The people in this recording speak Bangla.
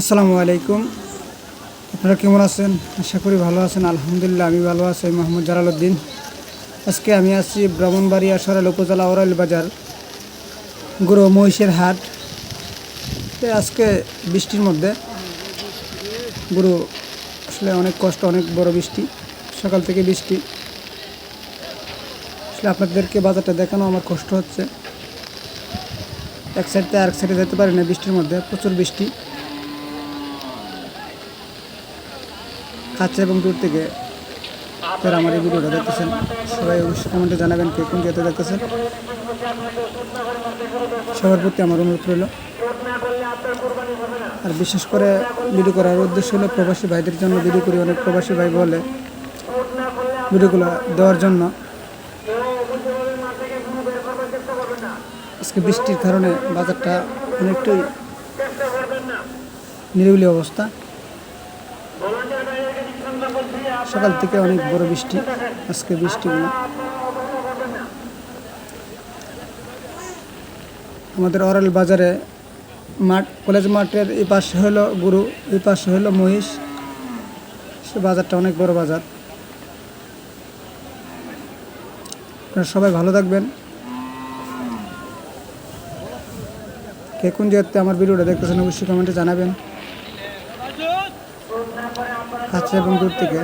আসসালামু আলাইকুম। আপনারা কেমন আছেন? আশা করি ভালো আছেন। আলহামদুলিল্লাহ আমি ভালো আছি। মোহাম্মদ জালালউদ্দিন। আজকে আমি আছি ব্রাহ্মণবাড়িয়া সরাইল উপজেলা ওরাইল বাজার গরু মহিষের হাট। আজকে বৃষ্টির মধ্যে গরু আসলে অনেক কষ্ট, অনেক বড় বৃষ্টি, সকাল থেকে বৃষ্টি। আসলে আপনাদেরকে বাজারটা দেখানো আমার কষ্ট হচ্ছে। এক সাইড থেকে আরেক সাইডে যেতে পারি না বৃষ্টির মধ্যে, প্রচুর বৃষ্টি। কাছে এবং দূর থেকে যারা আমার এই ভিডিওটা দেখতেছেন সবাই অবশ্যই কমেন্টে জানাবেন কে কোন জায়গাতে দেখতেছেন। সবার প্রতি আমার অনুরোধ রইল। আর বিশেষ করে ভিডিও করার উদ্দেশ্য হলো প্রবাসী ভাইদের জন্য ভিডিও করি। অনেক প্রবাসী ভাই বলে ভিডিওগুলো দেওয়ার জন্য। আজকে বৃষ্টির কারণে বাজারটা অনেকটাই নিরিবিলি অবস্থা। সকাল থেকে অনেক বড় বৃষ্টি, আজকে বৃষ্টিগুলো আমাদের ওরাইল বাজারে মাঠ, কলেজ মাঠের এই পাশে হলো গরু, এই পাশে হলো মহিষ। সে বাজারটা অনেক বড় বাজার। আপনারা সবাই ভালো থাকবেন। কে কোন জায়গাতে আমার ভিডিওটা দেখতেছেন অবশ্যই কমেন্টে জানাবেন, কাছে এবং দূর থেকে।